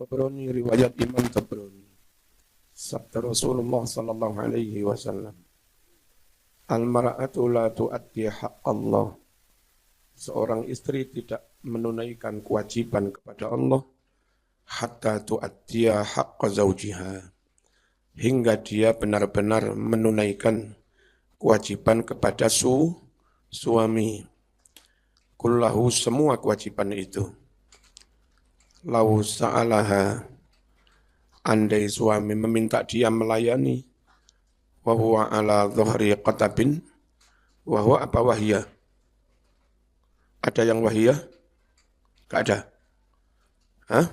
Tabrani, riwayat Imam Tabrani. Sabda Rasulullah sallallahu alaihi wasallam. Al-mar'atu la tu'addi haqqallah. Seorang istri tidak menunaikan kewajiban kepada Allah hatta tu'addiya haqqa zawjiha. Hingga dia benar-benar menunaikan kewajiban kepada suami. Kullahu, semua kewajiban itu. Lau sa'alaha, andai suami meminta dia melayani, wa huwa ala dhuhri qatabin, wa huwa apa wahiyah? Ada yang wahiyah? Gak ada? Hah?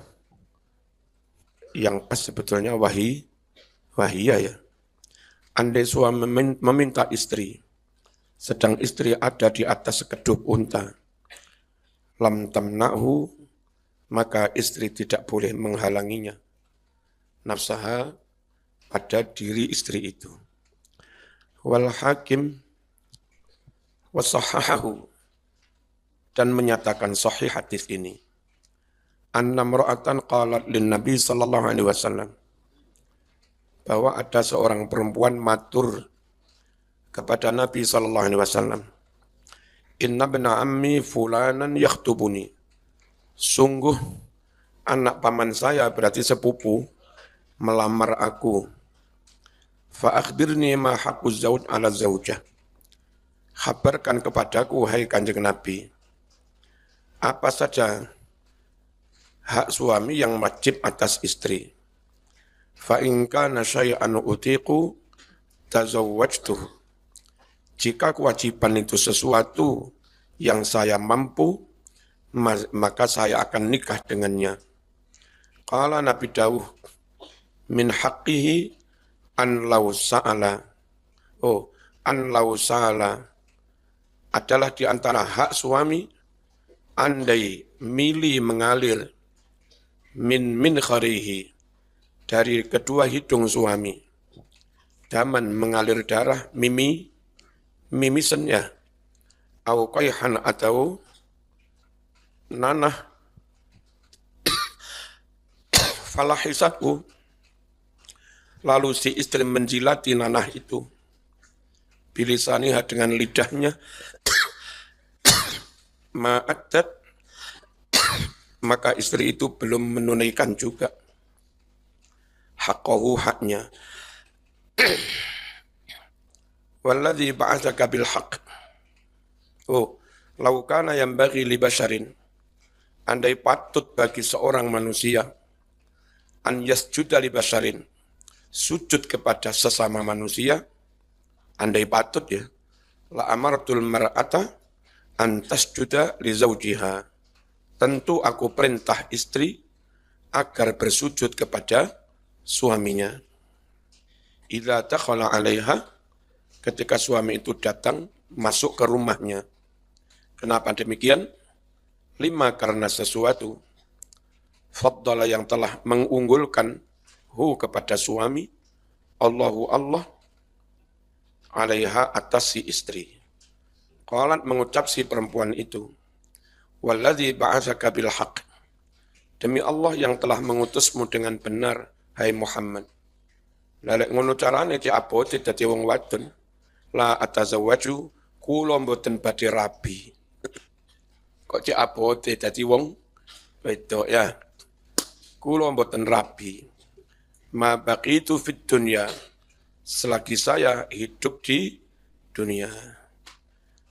Yang pas sebetulnya wahiyah ya. Andai suami meminta istri, sedang istri ada di atas sekedup unta, lam tamna'hu, maka istri tidak boleh menghalanginya. Nafsaha, pada diri istri itu. Wal hakim wasahahahu, dan menyatakan sahih hadis ini. Anna mra'atan qalat lin Nabi sallallahu alaihi wasallam, bahwa ada seorang perempuan matur kepada Nabi sallallahu alaihi wasallam. Inna bna ammi fulanan yakhtubuni. Sungguh anak paman saya, berarti sepupu, melamar aku. Fa akhbirni ma haqquz zawj ala zawjah. Khabarkan kepadaku, hai Kanjeng Nabi, apa saja hak suami yang wajib atas istri. Fa in kana syai'an utiqu tazawwajtuhu. Jika kewajiban itu sesuatu yang saya mampu, maka saya akan nikah dengannya. Qala Nabi dawuh, min haqqihi an law sa'ala. An law sa'ala adalah di antara hak suami, andai mili mengalir min kharihi, dari kedua hidung suami. Daman mengalir darah, mimisannya. Au qayhan, atau nanah. Falahisatku, lalu si istri menjilati nanah itu. Bilisaniha, dengan lidahnya. Ma'adat, maka istri itu belum menunaikan juga haqqahu, haknya. Walladzi ba'atsaka bil haqq. Lau kana yanbaghi li basharin, andai patut bagi seorang manusia, an yasjuda li basharin, sujud kepada sesama manusia, andai patut ya, la amartul mar'ata an tasjuda li zawjiha. Tentu aku perintah istri agar bersujud kepada suaminya. Idza dakhala 'alaiha, ketika suami itu datang masuk ke rumahnya. Kenapa demikian? 5, karena sesuatu faddala yang telah mengunggulkan kepada suami, Allahu Allah, 'alaiha, atas si istri. Qalat, mengucap si perempuan itu, walladzi ba'atsaka bil haqq, demi Allah yang telah mengutusmu dengan benar, hai Muhammad. Lalek ngono carane ki abote dadi wong wadon, la atazawwaju, kula mboten badhe rabi. Kok cek abote dadi wong wedok ya. Kula mboten rabi. Ma baqitu fid dunya, selagi saya hidup di dunia.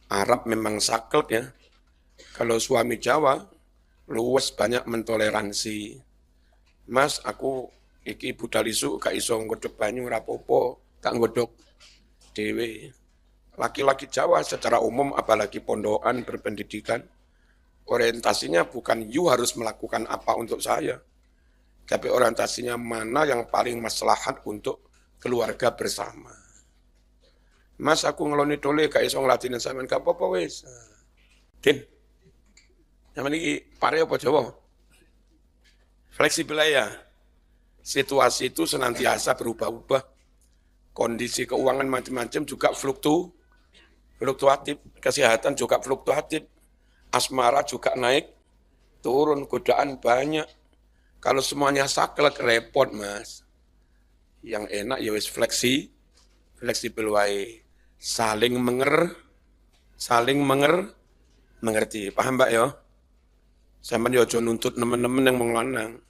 Arab memang saklek ya. Kalau suami Jawa, luwes banyak mentoleransi. Mas, aku iki budal isu gak iso nggodhog banyu rapopo, tak nggodhog dhewe. Laki-laki Jawa secara umum, apalagi pondokan berpendidikan, orientasinya bukan you harus melakukan apa untuk saya, tapi orientasinya mana yang paling maslahat untuk keluarga bersama. Mas, aku ngeloni tole gak iso nglatine sampean, gak apa-apa wis. Din, zaman ini pare apa Jawa? Fleksibel ya. Situasi itu senantiasa berubah-ubah. Kondisi keuangan macam-macam juga fluktuatif. Kesehatan juga fluktuatif. Asmara juga naik, turun, godaan banyak. Kalau semuanya saklek repot Mas. Yang enak ya wis fleksibel wae. Saling mengerti. Paham Mbak ya? Sampeyan yo aja nuntut nemen-nemen yang wong lanang.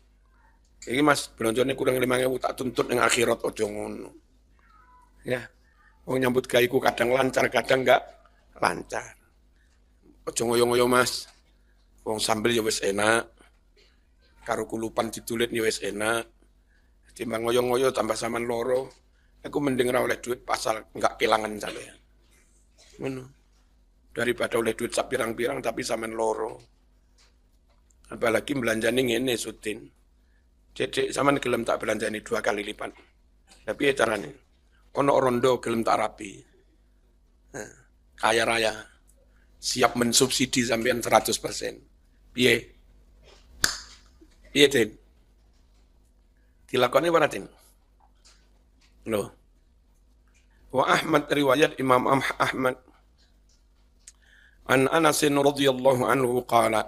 Iki Mas, belonjone kurang 5.000 tak tuntut ning akhirat aja ngono. Ya. Wong nyambut gaweku kadang lancar, kadang enggak lancar. Aja ngoyo-ngoyo Mas. Wong sambel ya wis enak. Karo kulupan ditulit ya wis enak. Timbang ngoyo-ngoyo tambah saman loro. Aku mending ora oleh duit pasal enggak kelangan sampean. Ngono. Daripada oleh duit sak pirang-pirang tapi saman loro. Apalagi belanjane ngene Sutin. Cek saman gelem tak belanjani 2 kali lipat. Tapi ya carane. Ono rondo gelem tak rapi. Nah, kaya raya. Siap mensubsidi sampean 100%. Piye? Piye, Tin? Dilakoni ora, Tin? Loh. Wa Ahmad riwayat Imam Ahmad an Anas radhiyallahu anhu qala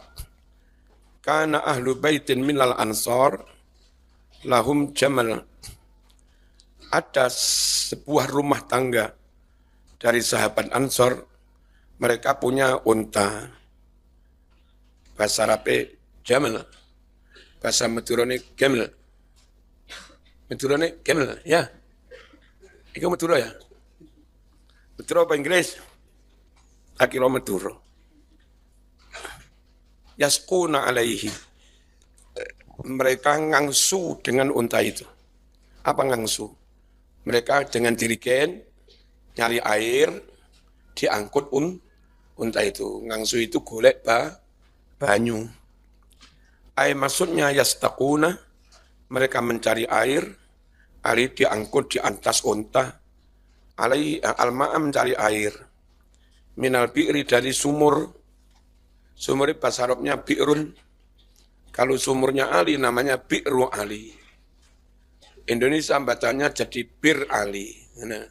kana ahlu baitin minal ansar lahum jamal. Ada sebuah rumah tangga dari sahabat Ansor, mereka punya unta. Bahasa Arabnya jamal, bahasa Madurane gemel. Madurane gemel, ya. Iku Madura ya? Madura apa Inggris? Akira Madura. Yasquna alaihi. Mereka ngangsu dengan unta itu. Apa ngangsu? Mereka dengan dirigen nyari air, diangkut unta itu. Ngangsu itu golek banyu. Maksudnya yastaquna, mereka mencari air diangkut di atas unta. Al-ma'a mencari air. Minal bi'ri dari sumur. Sumur bahasa Arabnya bi'run. Kalau sumurnya Ali namanya bi'ru Ali. Indonesia bacanya jadi Bir Ali. Nah,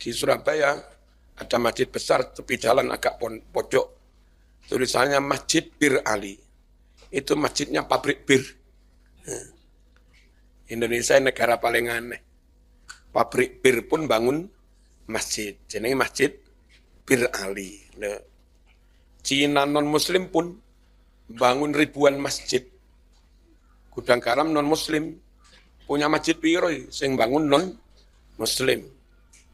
di Surabaya ada masjid besar tepi jalan agak pojok. Tulisannya Masjid Bir Ali. Itu masjidnya pabrik bir. Nah, Indonesia negara paling aneh. Pabrik bir pun bangun masjid. Jenenge Masjid Bir Ali. Nah, Cina non-muslim pun bangun ribuan masjid. Gudang garam non-muslim punya masjid piro sing bangun non-muslim.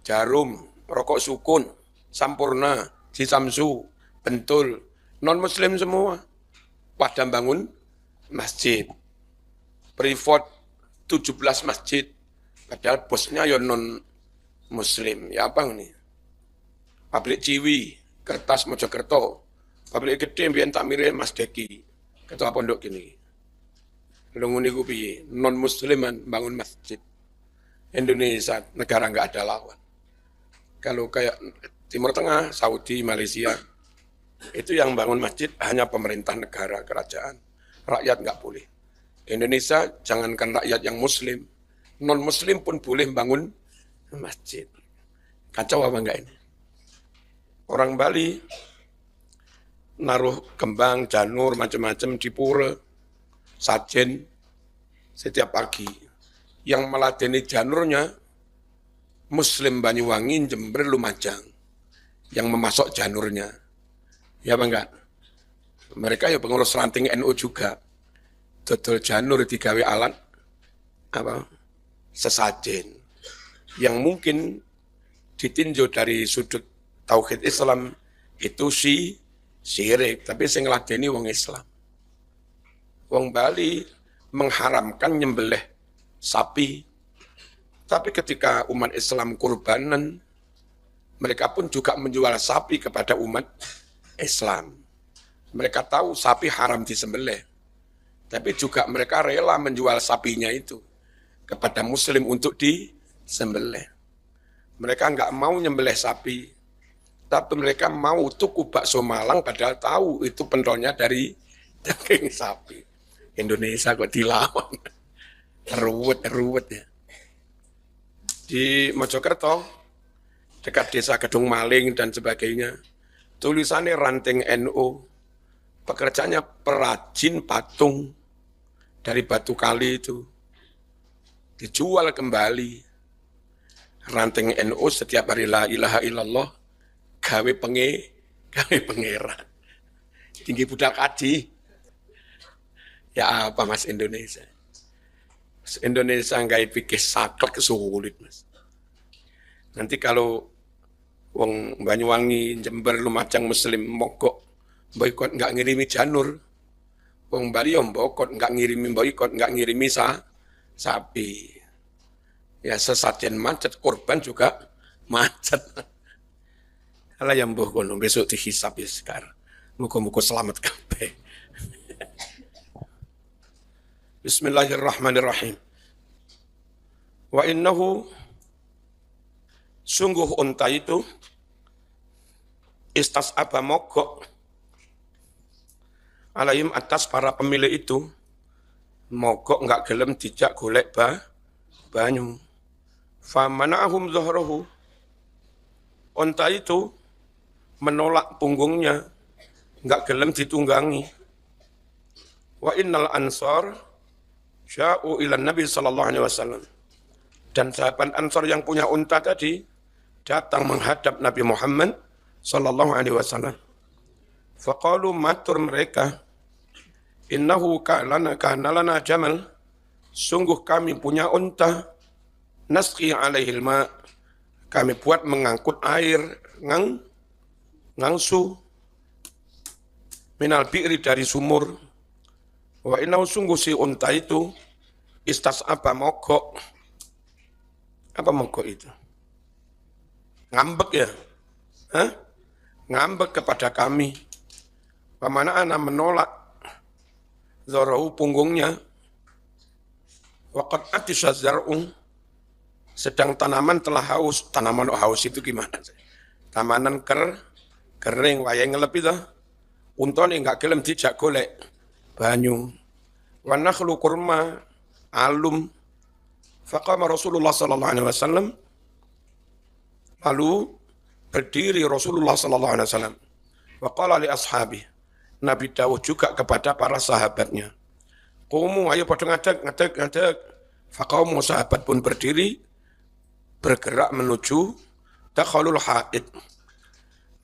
Jarum, Rokok Sukun, Sampurna, Cisamsu, Bentul, non-muslim semua. Pada bangun masjid. Privat 17 masjid. Padahal bosnya ya non-muslim. Ya apa ini? Pabrik Ciwi, Kertas Mojokerto. Pabrik gede mbiyen tak mirip Mas Deki. Ketua pondok gini. Lungun niku piye? Non-musliman bangun masjid. Indonesia negara enggak ada lawan. Kalau kayak Timur Tengah, Saudi, Malaysia, itu yang bangun masjid hanya pemerintah negara, kerajaan. Rakyat enggak boleh. Indonesia jangankan rakyat yang muslim, non-muslim pun boleh bangun masjid. Kacau apa enggak ini? Orang Bali naruh kembang, janur, macam-macam di pura, sajen setiap pagi. Yang meladeni janurnya Muslim Banyuwangi, Jember, Lumajang. Yang memasok janurnya. Ya apa enggak? Mereka ya pengurus ranting NU juga. Dodol janur digawe alat apa? Sesajen. Yang mungkin ditinjau dari sudut tauhid Islam itu syirik, tapi sing ngladeni wong Islam. Wong Bali mengharamkan nyembelih sapi. Tapi ketika umat Islam kurbanan, mereka pun juga menjual sapi kepada umat Islam. Mereka tahu sapi haram disembelih. Tapi juga mereka rela menjual sapinya itu kepada Muslim untuk disembelih. Mereka enggak mau nyembelih sapi, tapi mereka mau tuku bakso Malang padahal tahu itu pentolnya dari daging sapi. Indonesia kok dilawan. Ruwet ya. Di Mojokerto, dekat desa Gedung Maling dan sebagainya, tulisannya ranting NU, pekerjaannya perajin patung dari Batu Kali itu dijual kembali. Ranting NU setiap hari la ilaha illallah, gawe pangeran. Tinggi budak kaji. Ya apa Mas Indonesia? Mas Indonesia nggak pikir saklek sulit Mas. Nanti kalau wong Banyuwangi, Jember, Lumajang Muslim mogok boikot nggak ngirimi janur. Wong Bali yang boikot nggak ngirimi sapi. Ya sesajen macet, korban juga macet. Ala yang mbah kono besok dihisab ya sekarang. Muga-muga selamat kabeh. Bismillahirrahmanirrahim. Wa innahu sungguh unta itu istas'aba mogok alaihim atas para pemilik itu, mogok nggak gelem dijak golek banyu. Famana'ahum zuhrahu, unta itu menolak punggungnya, nggak gelem ditunggangi. Wa innal ansar sya'u ila Nabi sallallahu alaihi wasallam. Dan sahabat Ansar yang punya unta tadi datang menghadap Nabi Muhammad sallallahu alaihi wasallam. Faqalu, matur mereka, innahu kana lana jamal, sungguh kami punya unta, nasqi alaihil ma, kami buat mengangkut air ngangsu minal bi'ri dari sumur. Wa innahu sungguh si unta itu istas'aba mogok. Apa mogok itu? Ngambek ya? Hah? Ngambek kepada kami. Pamana ana menolak zarahu punggungnya. Waqad atisha zar'un, sedang tanaman telah haus. Tanaman haus itu gimana? Tanaman kering, wayang ngelep itu. Untone enggak gelem dijak golek banyu. Wa nakhlu kurma alum. Faqama Rasulullah sallallahu alaihi wasallam, lalu berdiri Rasulullah sallallahu alaihi wasallam. Wa qala li ashabi, Nabi Dawud juga kepada para sahabatnya, qumu, ayo pada ngadeg. Faqamu, sahabat pun berdiri, bergerak menuju dakhalul haid.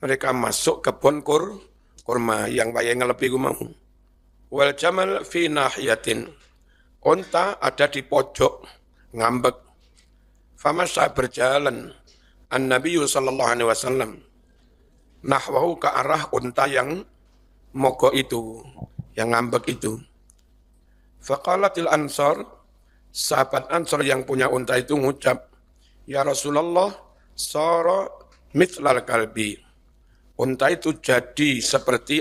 Mereka masuk kebun kurma yang wayang ngelepi mau. Wal jamal fi nahiyatin, unta ada di pojok ngambek. Famasa berjalan an-Nabi sallallahu alaihi wasallam nahwahu ke arah unta yang mogok itu, yang ngambek itu. Faqalatil ansar, sahabat Ansar yang punya unta itu ngucap, ya Rasulullah, sara mithlal kalbi, unta itu jadi seperti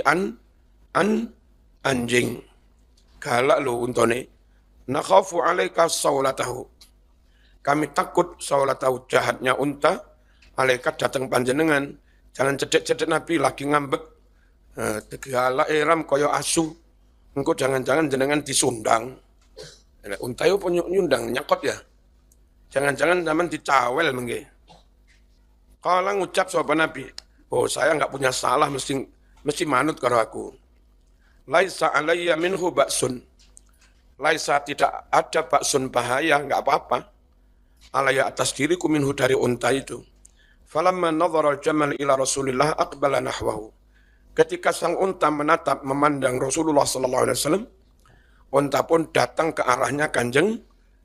anjing. Galak lo untone. Nakhafu alaika saulatahu, kami takut saulatahu, jahatnya unta, alaika datang panjenengan, jangan cedek-cedek Nabi lagi ngambek. Tegala eram koyo asu, engko jangan-jangan jenengan disundang. Unta itu punya nyundang nyakot ya. Jangan-jangan zaman dicawel mengge. Kala ngucap sahabat Nabi, oh saya enggak punya salah, mesti manut karo aku. Laisa alayya minhu ba'sun, laisa tidak ada ba'sun bahaya, enggak apa-apa. Alayya atas diriku minhu dari unta itu. Falamma nadhara al-jamal ila Rasulillah aqbala nahwahu. Ketika sang unta menatap memandang Rasulullah sallallahu alaihi wasallam, unta pun datang ke arahnya kanjeng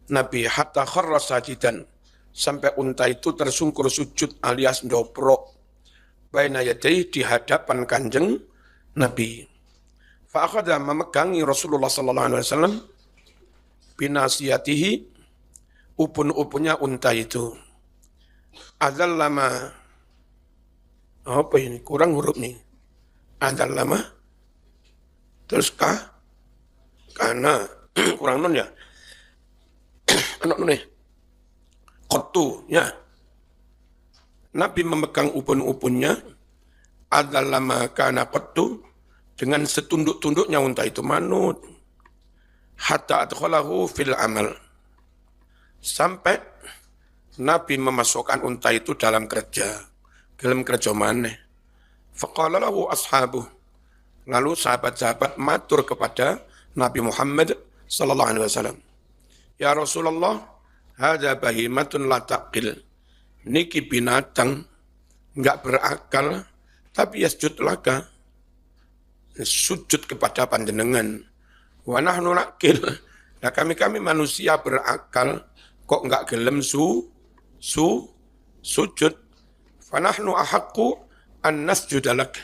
Nabi, hatta kharra sajidan, sampai unta itu tersungkur sujud alias ndoprok baina yadayhi, di hadapan kanjeng Nabi. Fa akhadha, memegangi Rasulullah sallallahu alaihi wasallam binasiyatihi, upun-upunnya unta itu. Adzallama, apa ini kurang huruf nih, adzallama terus karena kurang nun ya, anak nun nih kotu ya. Nabi memegang upun-upunnya, adzallama kana kotu, dengan setunduk-tunduknya unta itu manut. Hatta adkhalahu fil amal, sampai Nabi memasukkan unta itu dalam kerja, dalam kerja maneh. Faqala lahu ashabuh, lalu sahabat-sahabat matur kepada Nabi Muhammad sallallahu alaihi wasallam. Ya Rasulullah, hadza bahimatun la taqil. Niki binatang enggak berakal tapi yasjud laka. Sujud kepada panjenengan. Wa nahnu naqil. Nah kami manusia berakal kok enggak gelem sujud. Fa nahnu ahaqqu an nasjuda lak.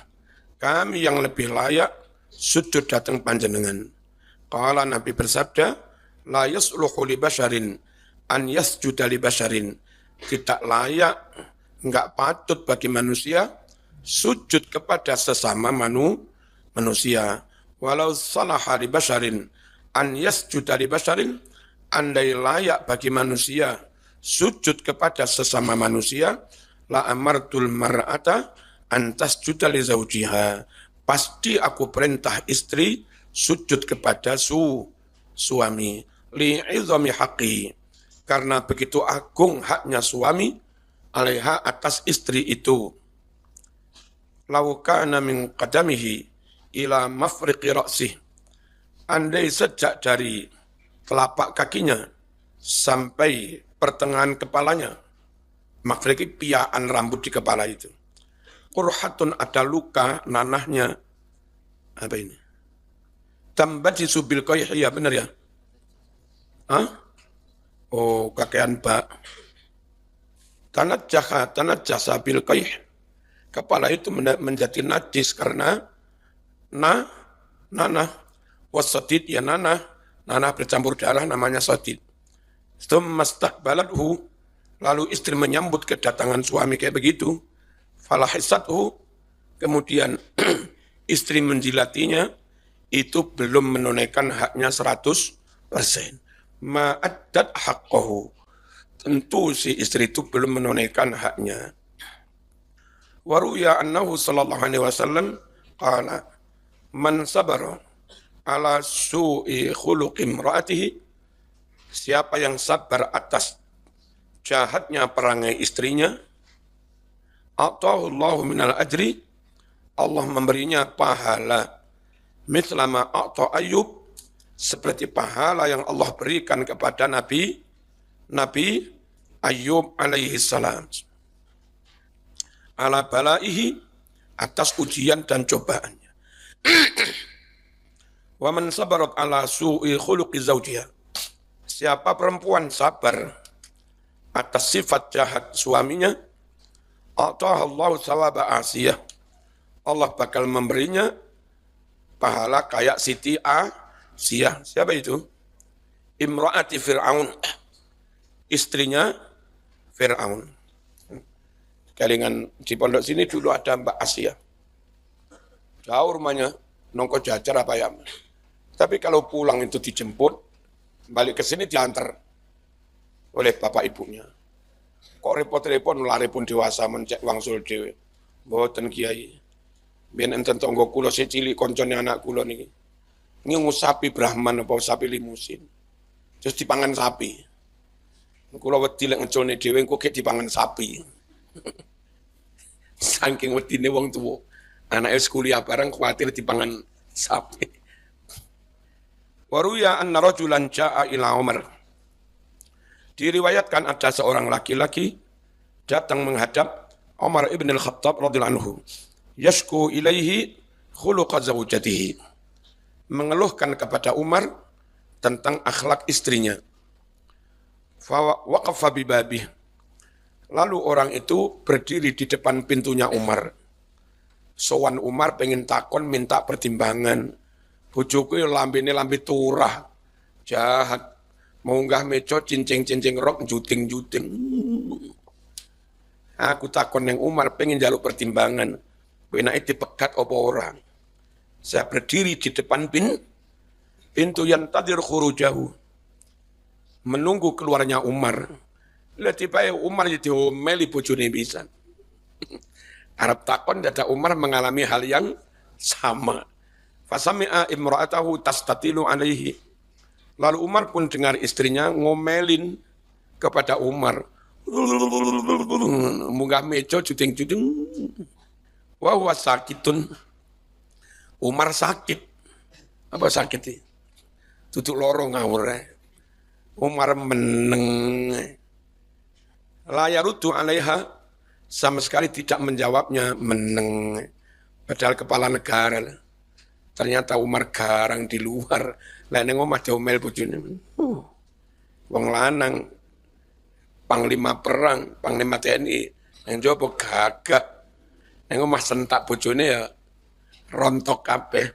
Kami yang lebih layak sujud datang panjenengan. Qala Nabi bersabda, la yasluhu li basharin an yasjuda li basharin. Tidak layak, enggak patut bagi manusia sujud kepada sesama manusia. Walau salaha li basharin an yasjuda li basharin, andai layak bagi manusia sujud kepada sesama manusia, la amartul mar'ata an tasjuda li zawjiha. Pasti aku perintah istri sujud kepada suami. Li'idhami haqqi. Karena begitu agung haknya suami alaiha atas istri itu. Lau kana min qadamihi ila mafriqi ra'sih. Andai sejak dari telapak kakinya sampai pertengahan kepalanya, mafriqi piaan rambut di kepala itu. Qurhatun ada luka nanahnya. Apa ini? Tambati subil qayhi, ya benar ya? Hah? Oh, kakean bak. Tanat jasa bil qayh. Kepala itu menjadi najis karena nanah. Wasadid ya nanah bercampur darah namanya sadid. Tsumma istaqbalathu, lalu istri menyambut kedatangan suami kayak begitu. Falahisathu, kemudian istri menjilatinya, itu belum menunaikan haknya 100%. Ma'addat haqqahu, tentu si istri itu belum menunaikan haknya. Waruya annahu sallallahu alaihi wasallam qala man sabara ala su'i khuluqi imra'atihi, siapa yang sabar atas jahatnya perangai istrinya, atahullahu minal ajri, Allah memberinya pahala mislama a'ta Ayyub, seperti pahala yang Allah berikan kepada Nabi Ayyub alaihi salam. Ala balaihi, atas ujian dan cobaannya. Wa man sabarat ala su'i khuluqi zawjiha, siapa perempuan sabar atas sifat jahat suaminya, ata'allahu sawaba asiyah, Allah bakal memberinya pahala kayak Siti Asiyah. Siapa itu? Imra'ati Fir'aun, istrinya Fir'aun. Kalingan di pondok sini dulu ada Mbak Asia. Jauh rumahnya, nongko jajar apa ya. Tapi kalau pulang itu dijemput, balik ke sini diantar oleh bapak ibunya. Kok repot-repot lari pun dewasa mencek wangsul dewe. Mboten kiai. Biyen enten tangga kula cilik koncone anak kula niki. Ngingu sapi Brahman apa sapi limusin. Terus dipangan sapi. Kula wedi lek ngeculne dhewe engko gek dipangan sapi. Saking wedine wong tuwa. Anake kuliah bareng kuwatir dipangan sapi. Waruya anna rajulan jaa ila Umar. Diriwayatkan ada seorang laki-laki datang menghadap Umar ibn al-Khattab radhiyallahu anhu. Yashku ilaihi khuluqa zawjatihi. Mengeluhkan kepada Umar tentang akhlak istrinya. Fa waqafa bi babih. Lalu orang itu berdiri di depan pintunya Umar. Sowan Umar pengen takon minta pertimbangan. Bojoku lambene lambe turah. Jahat. Munggah meco cincing-cincing rok juting-juting. Aku takon yang Umar pengen jaluk pertimbangan. Benake dipegat apa orang. Saya berdiri di depan pintu yang tadir khurujahu. Menunggu keluarnya Umar. Lihat tiba Umar jadi omeli bojone pisan. Arab takon dada Umar mengalami hal yang sama. Fasami'a imra'atahu tastatilu alaihi. Lalu Umar pun dengar istrinya ngomelin kepada Umar. Munggah meco juting-juting. Wa huwa sakitun. Umar sakit. Apa sakit ini? Duduk loro ngawur. Umar meneng. La yarudu alaiha, sama sekali tidak menjawabnya, meneng. Padahal kepala negara. Ternyata Umar garang di luar. Lah ning omah diomel bojone. Wong lanang panglima perang, panglima TNI, yang jawab gagak. Yang omah sentak bojone ya rontok kabeh.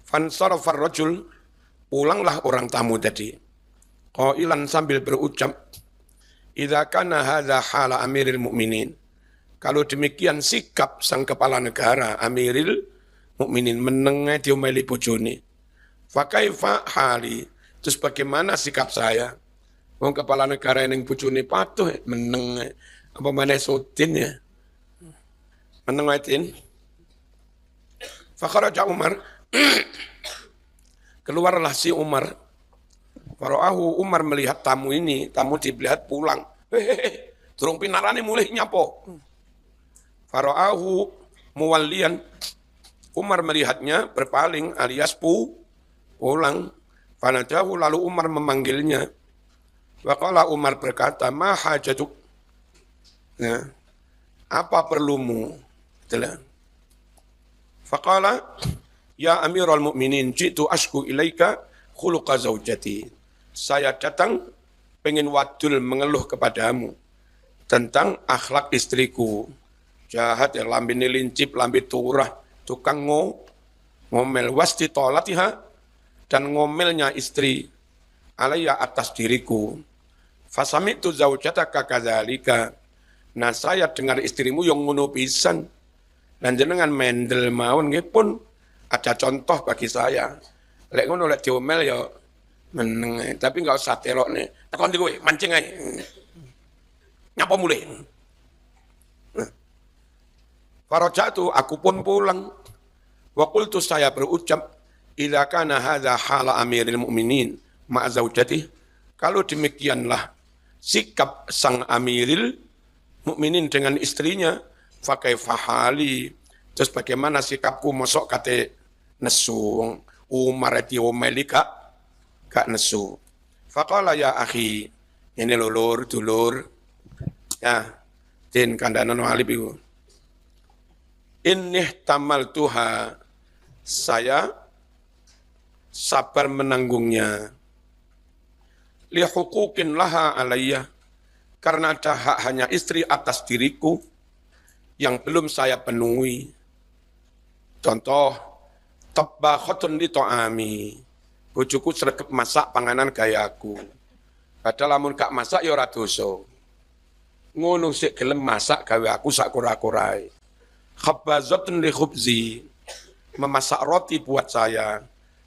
Fansarafar rajul, pulanglah orang tamu tadi. Qailan sambil berucap, idza kana hadza hala amiril mukminin. Kalau demikian sikap sang kepala negara, amiril mukminin, menengai diomeli bojone. Fa kaifa hali? Terus bagaimana sikap saya? Wong kepala negara yang bojone patuh meneng apa maneh sudin ya. Meneng wae. Fa kharaja Umar. Keluarlah si Umar. Faraahu, Umar melihat tamu ini, tamu dilihat pulang. Durung pinarane mulih nyapo. Faraahu muwallian. Umar melihatnya berpaling alias pulang. Fanadahu, lalu Umar memanggilnya. Waqala, Umar berkata, ma hajatuk. Ya, apa perlumu? Faqala, ya Amirul Mukminin, jitu ashku ilaika khuluqa zaujati. Saya datang pengen wadul mengeluh kepadamu tentang akhlak istriku. Jahat ya, lambi nilincip, lambi turah, tukang ngomel, wasti tolatiha, dan ngomelnya istri alaiya atas diriku. Fasami'tu zaujataka kadzalika. Nah, saya dengar istrimu yang ngono pisan. Dan jenengan mendel mawon nggih pun ada contoh bagi saya. Lek ngono lek diomel ya meneng, tapi enggak usah terokne. Tekon di kowe, mancing ae. Nyapa mulih. Farajatu, aku pun pulang. Wa qultu, saya berucap, idza kana hadza hala amiril mukminin ma'a zaujatihi, kalau demikianlah sikap sang amiril mukminin dengan istrinya, fa kaifa hali, terus bagaimana sikapku mosok kate nesu. Umar diomeli gak nesu. Faqala ya akhi, ini lulur dulur ya din kandanan walib iku, inni tamaltuha, saya sabar menanggungnya, li huquqin laha alayya, karena ada hak hanya istri atas diriku yang belum saya penuhi. Contoh, tabbakhatun li ta'ami, bojoku sregep masak panganan gayaku. Padahal lamun gak masak ya ora dosa. Ngono sik gelem masak gawe aku sak kura-kurae. Khabbazatun li khubzi, memasak roti buat saya.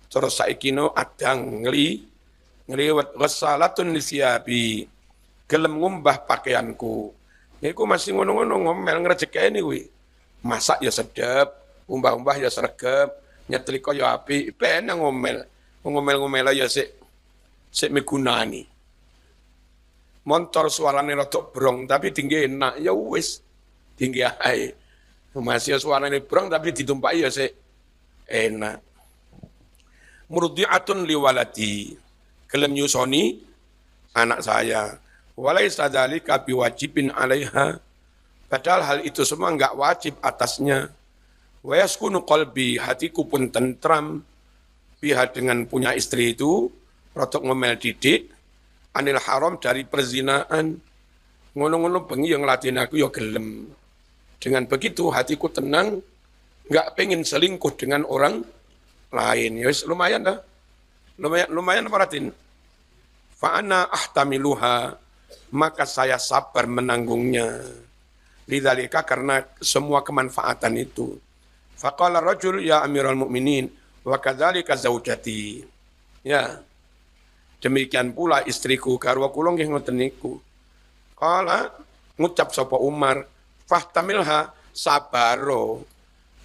Terus saiki no adang ngliwet ghasalatun li siyabi, gelem ngumbah pakaianku. Niku masih ngono-ngono ngomel ngrejekeni kuwi. Masak ya sedep, umbah-umbah ya sregep, nyetrika ya apik, ben ngomel. Ngomel-ngomel ya sik migunani. Montor suarane rada brong tapi tinggi enak, ya wis tinggi ae. Masih suarane brong tapi ditumpaki ya sik enak. Murdi'atun liwalati, gelem nyusoni anak saya. Walaisa dzalika biwajibin 'alaiha, padahal hal itu semua enggak wajib atasnya. Wa yaskunu qalbi, hatiku pun tentram biha, dengan punya istri itu, rotok ngomel didik anil haram, dari perzinaan. Ngono-ngono bengi yang ngladeni aku ya gelem. Dengan begitu hatiku tenang, enggak pengen selingkuh dengan orang lain. Ya lumayan dah. Lumayan paratin. Fa ana ahtamiluha, maka saya sabar menanggungnya. Lidzalika, karena semua kemanfaatan itu. Faqala rajul ya Amirul Mukminin wa kadzalika zaujati. Ya. Demikian pula istriku, garwa kula nggih ngoten niku. Qala, ngucap sapa Umar, fahtamilha, sabaro.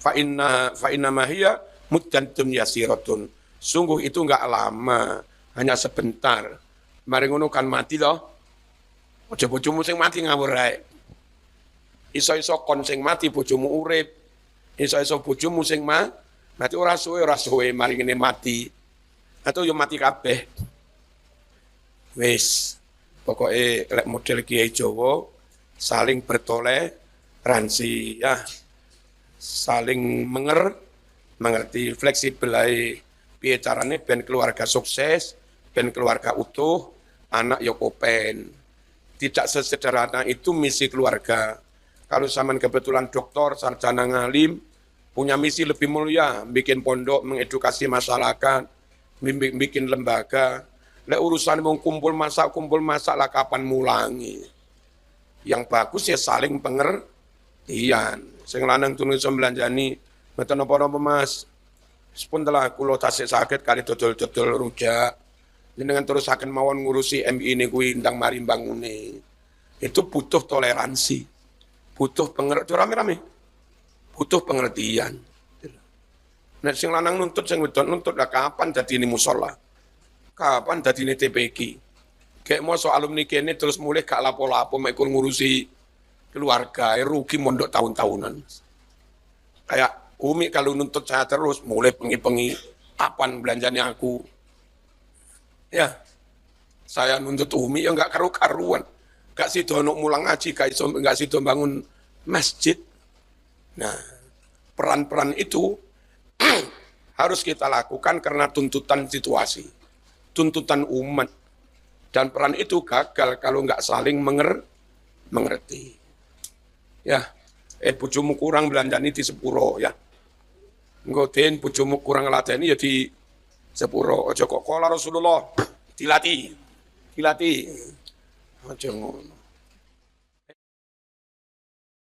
Fa inna ma hiya muddatun yasiratun. Sungguh itu enggak lama, hanya sebentar. Mari ngono kan mati loh. Aja bojomu sing mati ngawur ae. Iso-iso kon sing mati bojomu urip. Iso-iso bojomu sing mati ora suwe mari ngene mati. Atau yo mati kabeh. Wis, pokoknya lek model Kiai Jawa saling bertoleransi ya, saling mengerti, fleksibel ae. Piye carane ben keluarga sukses, ben keluarga utuh, anak yo kopen. Tidak sesederhana itu misi keluarga. Kalau zaman kebetulan doktor, sarjana ngalim, punya misi lebih mulia, bikin pondok, mengedukasi masyarakat, bikin lembaga. Lek urusan mau kumpul masak lah kapan mulangi. Yang bagus ya saling pengertian. Sing lanang tunu iso belanjani, mboten napa-napa Mas. Sepun telah kula tasik sakit kali dodol-dodol rujak. Jenengan terus akan mawon ngurusi MI ini kuwi ndang mari bangune. Itu butuh toleransi. Butuh pengertian rame-rame. Butuh pengertian. Nek sing lanang nuntut sing wedok nuntut lah kapan dadi ini musola? Kapan dadi ini TPQ? Kayak mau soal alumni kene terus mulai gak lapo-lapo mek ngurusi keluarga, rugi mondok tahun-tahunan. Kayak Umi kalau nuntut saya terus mulai pengi-pengi kapan belanjanya aku. Ya, saya nuntut Umi ya nggak karu-karuan. Gak sido mulang ngaji, gak sido bangun masjid. Nah, peran-peran itu harus kita lakukan karena tuntutan situasi, tuntutan umat. Dan peran itu gagal kalau nggak saling mengerti. Ya, bojomu kurang belanjani di sepuro ya. Nggoden bojomu kurang ladeni ya di sepuro. Aja kok kala Rasulullah dilatih. Aja ngono.